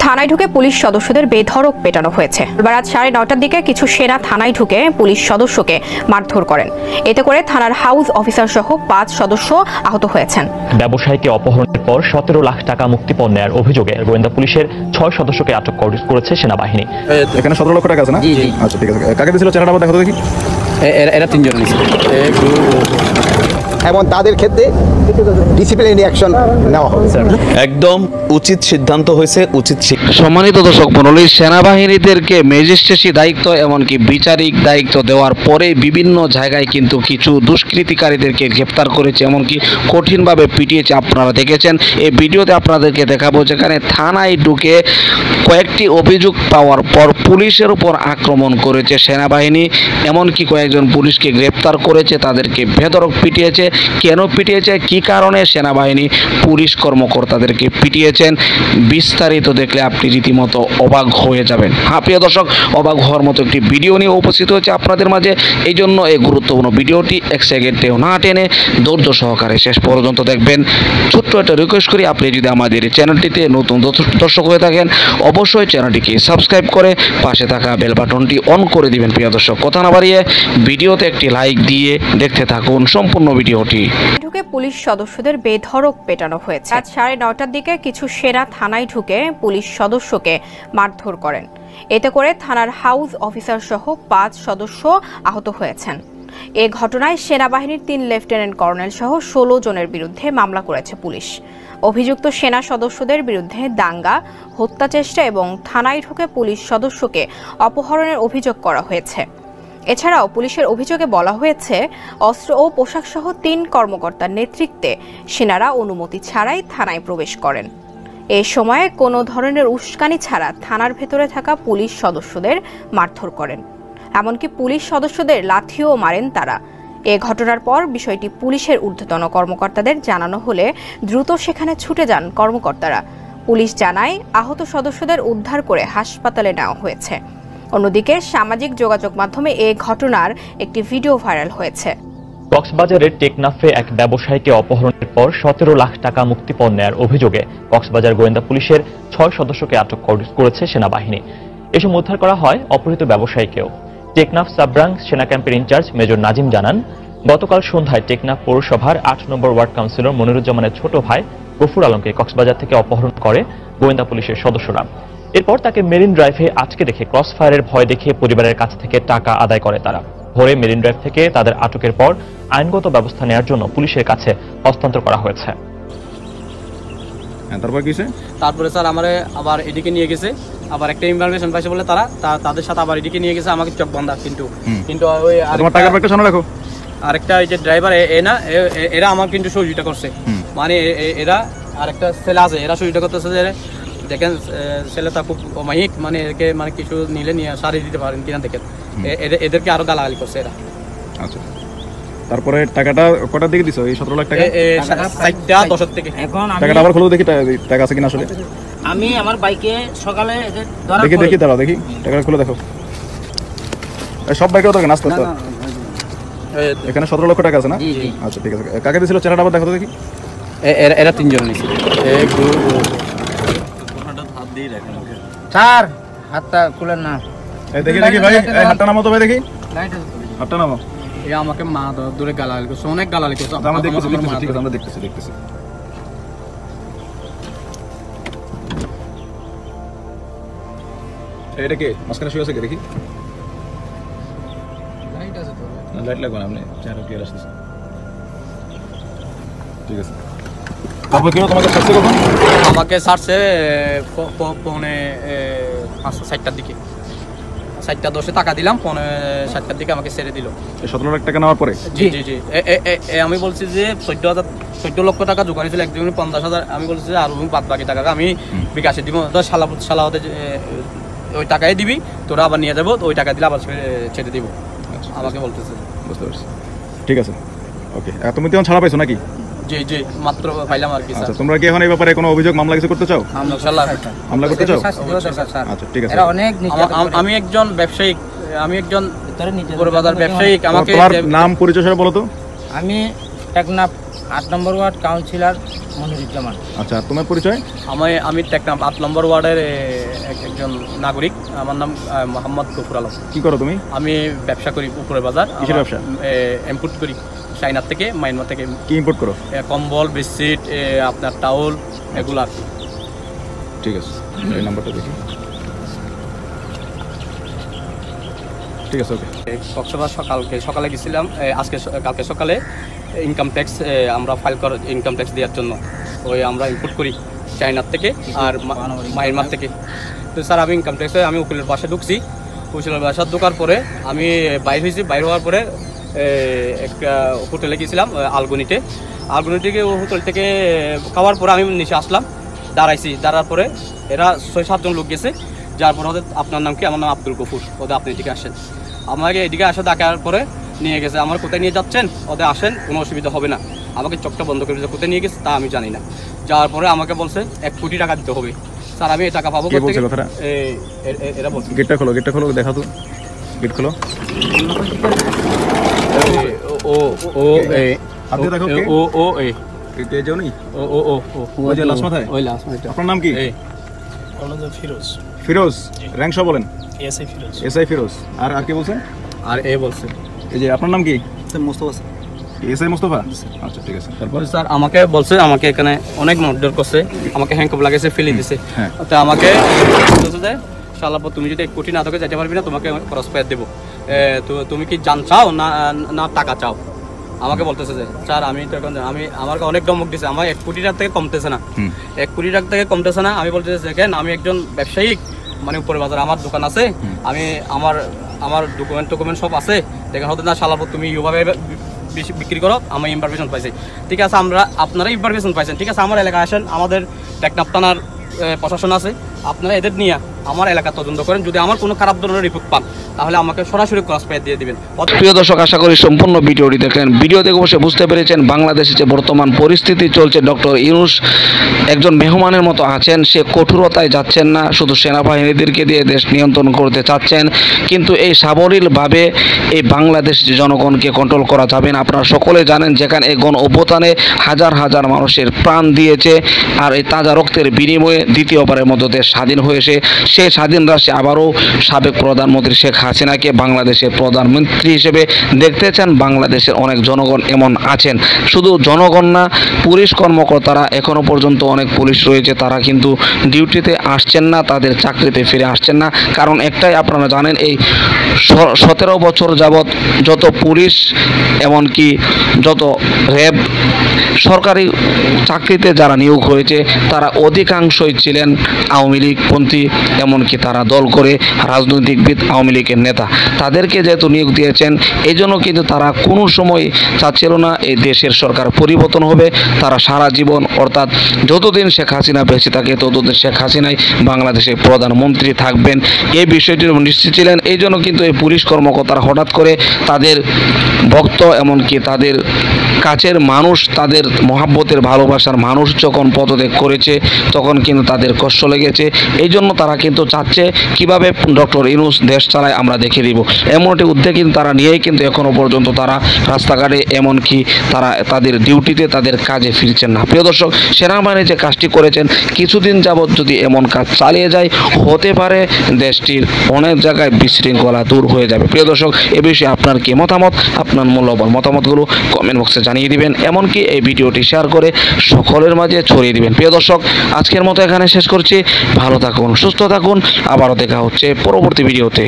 থানায় ঢুকে পুলিশ সদস্যদের বেধড়ক পেটানো হয়েছে। রাত 9:30টার দিকে কিছু সেনা থানায় ঢুকে পুলিশ সদস্যকে মারধর করেন। এতে করে থানার হাউস অফিসার সহ 5 সদস্য আহত হয়েছেন। ব্যবসায়ীকে অপহরণের পর 17 লাখ টাকা মুক্তিপণ নেয়ার অভিযোগে গোয়েন্দা পুলিশের 6 সদস্যকে আটক করেছে সেনাবাহিনী। এখানে 17 লক্ষ টাকা আছে না? জি। আচ্ছা ঠিক আছে। কাকে দিয়েছিল চেহারাটা আবার দেখাতে দেখি। এরা 3 জন নিয়েছিল এবং তাদের ক্ষেত্রে ডিসিপ্লিনারি অ্যাকশন নেওয়া হবে। একদম উচিত সিদ্ধান্ত হয়েছে, উচিত শিক্ষা। সম্মানিত দর্শক মণ্ডলী, সেনাবাহিনীদেরকে ম্যাজিস্ট্রেসি দায়িত্ব এমনকি বিচারিক দায়িত্ব দেওয়ার পরে বিভিন্ন জায়গায় কিন্তু কিছু দুষ্কৃতিকারীদেরকে গ্রেপ্তার করেছে, এমনকি কঠিনভাবে পিটিয়েছে। আপনারা দেখেছেন এই ভিডিওতে, আপনাদেরকে দেখাবো যেখানে থানায় ঢুকে কয়েকটি অভিযোগ পাওয়ার পর পুলিশের উপর আক্রমণ করেছে সেনাবাহিনী, এমনকি কয়েকজন পুলিশকে গ্রেপ্তার করেছে, তাদেরকে বেধড়ক পিটিয়েছে। কেন পিটিয়েছে, কি কারণে সেনাবাহিনী পুলিশ কর্মকর্তাদেরকে পিটিয়েছেন, বিস্তারিত দেখলে আপনি রীতিমতো অবাক হয়ে যাবেন। হ্যাঁ প্রিয় দর্শক, অবাক হওয়ার মতো একটি ভিডিও নিয়ে উপস্থিত হয়েছে আপনাদের মাঝে। এই জন্য এই গুরুত্বপূর্ণ ভিডিওটি এক সেকেন্ডেও না টেনে ধৈর্য সহকারে শেষ পর্যন্ত দেখবেন। ছোট্ট একটা রিকোয়েস্ট করি, আপনি যদি আমাদের এই চ্যানেলটিতে নতুন দর্শক হয়ে থাকেন অবশ্যই চ্যানেলটিকে সাবস্ক্রাইব করে পাশে থাকা বেল বাটনটি অন করে দিবেন। প্রিয় দর্শক, কথা না বাড়িয়ে ভিডিওতে একটি লাইক দিয়ে দেখতে থাকুন সম্পূর্ণ ভিডিওটি। ঢুকে পুলিশ সদস্যদের বেধড়ক পেটানো হয়েছে। রাত 9:30টার দিকে কিছু সেনা থানায় ঢুকে পুলিশ সদস্যকে মারধর করেন। এতে করে থানার হাউস অফিসার সহ 5 সদস্য আহত হয়েছেন। এ ঘটনায় সেনাবাহিনীর 3 লেফটেন্যান্ট কর্নেল সহ 16 জনের বিরুদ্ধে মামলা করেছে পুলিশ। অভিযুক্ত সেনা সদস্যদের বিরুদ্ধে দাঙ্গা, হত্যা চেষ্টা এবং থানায় ঢুকে পুলিশ সদস্যকে অপহরণের অভিযোগ করা হয়েছে। এছাড়াও পুলিশের অভিযোগে বলা হয়েছে, অস্ত্র ও পোশাক সহ 3 কর্মকর্তার নেতৃত্বে সেনারা অনুমতি ছাড়াই থানায় প্রবেশ করেন। এ সময়ে কোনো ধরনের উস্কানি ছাড়া থানার ভেতরে থাকা পুলিশ সদস্যদের মারধর করেন, এমনকি পুলিশ সদস্যদের লাঠিও মারেন তারা। এ ঘটনার পর বিষয়টি পুলিশের ঊর্ধ্বতন কর্মকর্তাদের জানানো হলে দ্রুত সেখানে ছুটে যান কর্মকর্তারা। পুলিশ জানায়, আহত সদস্যদের উদ্ধার করে হাসপাতালে নেওয়া হয়েছে। অন্যদিকে সামাজিক যোগাযোগ মাধ্যমে এই ঘটনার একটি ভিডিও ভাইরাল হয়েছে। কক্সবাজারের টেকনাফে এক ব্যবসায়ীকে অপহরণের পর 17 লাখ টাকা মুক্তিপণ নেয়ার অভিযোগে কক্সবাজার গোয়েন্দা পুলিশের 6 সদস্যকে আটক করেছে সেনাবাহিনী। এ সময় উদ্ধার করা হয় অপহৃত ব্যবসায়ীকেও। টেকনাফ সাবরাং সেনা ক্যাম্পের ইনচার্জ মেজর নাজিম জানান, গতকাল সন্ধ্যায় টেকনাফ পৌরসভার 8 নম্বর ওয়ার্ড কাউন্সিলর মনিরুজ্জামানের ছোট ভাই গফুর আলমকে কক্সবাজার থেকে অপহরণ করে গোয়েন্দা পুলিশের সদস্যরা। এরপর তাকে মেরিন ড্রাইভে আটকে রেখে ক্রস ফায়ারের ভয় দেখিয়ে পরিবারের কাছ থেকে টাকা আদায় করে তারা। ভোরে মেরিন ড্রাইভ থেকে তাদের আটকের পর আইনগত ব্যবস্থা নেওয়ার জন্য পুলিশের কাছে হস্তান্তর করা হয়েছে। তারপরে স্যার আমারে আবার এদিকে নিয়ে গেছে, আবার একটা ইনফরমেশন পাইছে বলে তাদের সাথে আবার এদিকে নিয়ে গেছে, আমাকে চোখ বন্ধা। কিন্তু ওই আরেকটা ওই যে ড্রাইভার এরা আমার কিন্তু সহযোগিতা করছে, মানে এরা আরেকটা ছেলে আছে, এরা সহযোগিতা করতেছে যে দেখেন ছেলেটা খুব অমায়িক, মানে এদেরকে মানে কিছু নিলে নিয়ে সারিয়ে দিতে পারেন কিনা দেখেন, এদেরকে আরো গালাগালি করছে এরা। আচ্ছা, তারপরে টাকাটা কটার দিকে দিছো? এই 17 লাখ টাকা 4:10 থেকে। এখন টাকাটা আবার খুলে দেখি টাকা আছে কিনা আসলে। আমি আমার বাইকে সকালে দেখি দাঁড়াও, দেখি টাকাটা খুলে দেখো। সব বাইকেও দেখেন আস্তে আস্তে। এখানে 17 লক্ষ টাকা আছে না? আচ্ছা ঠিক আছে। কাকে দিয়েছিল চেহারাটা আবার দেখাতে দেখি। এরা 3 জন নিয়েছিল। স্যার হাতটা খুলেন না। দেখি ভাই, হাতটা নামো তো ভাই, দেখি হাতটা নামো। আমাকে মা দূরে গালাগালি করছে, অনেক গালাগালি করছে। আমরা দেখতেছি, ঠিক আছে, আমরা দেখতেছি। এটা কে মাঝখানে শুয়ে আছে? কে দেখি, লাইট আছে তো? না, লাইট লাগবে না, আপনি চেহারা ক্লিয়ার আসতেছে। ঠিক আছে। তারপর কি তোমাকে ছাড়ছে কখন? আমাকে ছাড়ছে পৌনে 5:60টার দিকে। 7:10 টাকা দিলাম, 5:60টার দিকে আমাকে ছেড়ে দিল। 17 লাখ টাকা নেওয়ার পরে? জি। আমি বলছি যে 14 লক্ষ টাকা জোগাড় ছিল, একজনের 50,000। আমি বলছি যে আর বাদ বাকি টাকা আমি বিকাশে দিব, শালা হতে ওই টাকাই দিবি, তোরা আবার নিয়ে যাবো, ওই টাকা দিলে আবার ছেড়ে দিব আমাকে বলতেছে। বুঝতে পারছি, ঠিক আছে, ওকে। তুমি তো ছাড়া পাইছো নাকি? জি, মাত্র পাইলাম আর কি। আচ্ছা, তোমরা কি এখন এই ব্যাপারে কোনো অভিযোগ মামলা কিছু করতে চাও? মামলা করতে চাও? আচ্ছা ঠিক আছে। আমি একজন ব্যবসায়ী, আমি একজন বড় বাজার ব্যবসায়ী। আমাকে তোমার নাম পরিচয় বলো তো। আমি টেকনাফ 8 নম্বর ওয়ার্ড কাউন্সিলর মনিরুজ্জামান। আচ্ছা, তোমার পরিচয়? আমি টেকনাফ 8 নম্বর ওয়ার্ডের একজন নাগরিক। আমার নাম মোহাম্মদ গফুর আলম। কি করো তুমি? আমি ব্যবসা করি উপরে বাজার। কিসের ব্যবসা? ইম্পোর্ট করি চায়না থেকে, মায়ানমার থেকে। কি ইম্পোর্ট করো? কম্বল, বেডশিট, আপনার টাওয়াল, এগুলো আর কি। ঠিক আছে, এই নাম্বারটা দেখি। ঠিক আছে, ওকে। কক্সবাজার সকালে গেছিলাম, কালকে সকালে ইনকাম ট্যাক্স আমরা ফাইল করার, ইনকাম ট্যাক্স দেওয়ার জন্য। আমরা ইম্পোর্ট করি চায়নার থেকে আর মায়ানমার থেকে। তো স্যার আমি ইনকাম ট্যাক্সে আমি উকিলের বাসায় ঢুকছি। উকিলের বাসায় ঢোকার পরে আমি বাইর হওয়ার পরে একটা হোটেলে গেছিলাম আলগুনিতে গিয়ে হোটেল থেকে খাওয়ার পরে আমি নিচে আসলাম, দাঁড়ার পরে এরা 6-7 জন লোক গেছে। যার পরে ওদের আপনার নাম কি? আমার নাম আব্দুল গফুর। ওদের আপনি এদিকে আসেন, আমাকে এদিকে ডাকার পরে নিয়ে গেছে। আমার কোথায় নিয়ে যাচ্ছেন? ওদের আসেন, কোনো অসুবিধা হবে না। আমাকে চোখটা বন্ধ করে দিয়েছে, কোথায় নিয়ে গেছে তা আমি জানি না। যাওয়ার পরে আমাকে বলছে 1 কোটি টাকা দিতে হবে। স্যার আমি এই টাকা পাবো কোথা থেকে? এরা বলছে। গেটটা খোলো, দেখা তো, গেট খোলো। আপনার নাম কি? ফিরোজ। র্যাঙ্ক সহ বলেন। এসআই ফিরোজ। আর কি বলছেন? আর বলছে এই যে আপনার নাম কি? মুস্তফা। এসআই মুস্তফা। আচ্ছা, ঠিক আছে। তারপর স্যার আমাকে বলছে, আমাকে এখানে অনেক মারধর করছে, আমাকে হ্যান্ডকাপ লাগাইছে, ফেলে দিছে। তো আমাকে বলছে যে শালা তুমি যদি 1 কোটি না তোকে যেতে পারবি না, তোমাকে ক্রস ফায়ার দেবো। তো তুমি কি জান চাও না টাকা চাও? আমাকে বলতেছে যে স্যার আমি তো এখন আমাকে অনেক ধমক দিছে, আমার 1 কোটি টাকা থেকে কমতেছে না, 1 কোটি টাকা থেকে কমতেছে না। আমি বলতেছি দেখেন আমি একজন ব্যবসায়িক, মানে উপরে বাজার আমার দোকান আছে, আমি আমার ডকুমেন্ট সব আছে। দেখেন হতে না শালাপো তুমি এইভাবে বিক্রি করো, আমি ইনফরমেশন পাইছি। ঠিক আছে, আপনারা ইনফরমেশন পাইছেন, ঠিক আছে, আমার এলাকায় আসেন, আমাদের টেকনাফ থানার প্রশাসন আছে, আপনারা এদের নিয়ে আমার এলাকা তদন্ত করেন। যদি আমার কোনো খারাপ ধরনের রিপোর্ট পান তাহলে আমাকে সরাসরি ক্রস ফায়ার দিয়ে দিবেন। প্রিয় দর্শক, আশা করি সম্পূর্ণ ভিডিওটি দেখলেন। ভিডিও দেখে বসে বুঝতে পেরেছেন বাংলাদেশে যে বর্তমান পরিস্থিতি চলছে, ডক্টর ইউনূস একজন মেহমানের মতো আছেন। সে কঠোরতায় যাচ্ছেন না, শুধু সেনাবাহিনীদেরকে দিয়ে দেশ নিয়ন্ত্রণ করতে চাচ্ছেন, কিন্তু এই সাবলীলভাবে এই বাংলাদেশ জনগণকে কন্ট্রোল করা যাবে না। আপনারা সকলে জানেন যেখানে এই গণ অভ্যুত্থানে হাজার হাজার মানুষের প্রাণ দিয়েছে, আর এই তাজা রক্তের বিনিময়ে দ্বিতীয়বারের মতো দেশ স্বাধীন হয়েছে। সেই স্বাধীন রাষ্ট্রে আবারও সাবেক প্রধানমন্ত্রী শেখ হাসিনাকে বাংলাদেশের প্রধানমন্ত্রী হিসেবে দেখতে চান। বাংলাদেশের অনেক জনগণ এমন আছেন, শুধু জনগণ না, পুলিশ কর্মকর্তারা এখনো পর্যন্ত অনেক পুলিশ রয়েছে, তারা কিন্তু ডিউটিতে আসছেন না, তাদের চাকরিতে ফিরে আসছেন না। কারণ একটাই, আপনারা জানেন এই 17 বছর যাবৎ যত পুলিশ এমনকি যত র্যাব সরকারি চাকরিতে যারা নিয়োগ হয়েছে তারা অধিকাংশই ছিলেন আওয়ামী লীগপন্থী, এমনকি তারা দল করে রাজনৈতিকবিদ, আওয়ামী লীগের নেতা। তাদেরকে যেহেতু নিয়োগ দিয়েছেন, এই জন্য কিন্তু তারা কোনো সময় চাচ্ছিল না এই দেশের সরকার পরিবর্তন হবে। তারা সারা জীবন, অর্থাৎ যতদিন শেখ হাসিনা বেঁচে থাকে ততদিন শেখ হাসিনাই বাংলাদেশের প্রধানমন্ত্রী থাকবেন, এই বিষয়টি নিশ্চিত ছিলেন। এই জন্য কিন্তু এই পুলিশ কর্মকর্তারা হঠাৎ করে তাদের ভক্ত, এমনকি তাদের কাছের মানুষ, তাদের মহাব্বতের ভালোবাসার মানুষ যখন পদত্যাগ করেছে তখন কিন্তু তাদের কষ্ট লেগেছে। এই জন্য তারা কিন্তু চাচ্ছে কিভাবে ডক্টর ইউনূস দেশ চালায় আমরা দেখে দিব, এমন একটি উদ্যোগ কিন্তু তারা নিয়েই কিন্তু এখনো পর্যন্ত তারা রাস্তাঘাটে, এমনকি তারা তাদের ডিউটিতে, তাদের কাজে ফিরছেন না। প্রিয় দর্শক, সেনাবাহিনী যে কাজটি করেছেন, কিছুদিন যাবৎ যদি এমন কাজ চালিয়ে যায়, হতে পারে দেশটির অনেক জায়গায় বিশৃঙ্খলা দূর হয়ে যাবে। প্রিয় দর্শক, এ বিষয়ে আপনার কি মতামত? আপনার মূল্যবান মতামতগুলো কমেন্ট বক্সে জানিয়ে দিবেন, এমনকি এই ভিডিওটি শেয়ার করে সকলের মাঝে ছড়িয়ে দিবেন। প্রিয় দর্শক, আজকের মতো এখানে শেষ করছি। ভালো থাকুন, সুস্থ থাকুন, আবারও দেখা হচ্ছে পরবর্তী ভিডিওতে।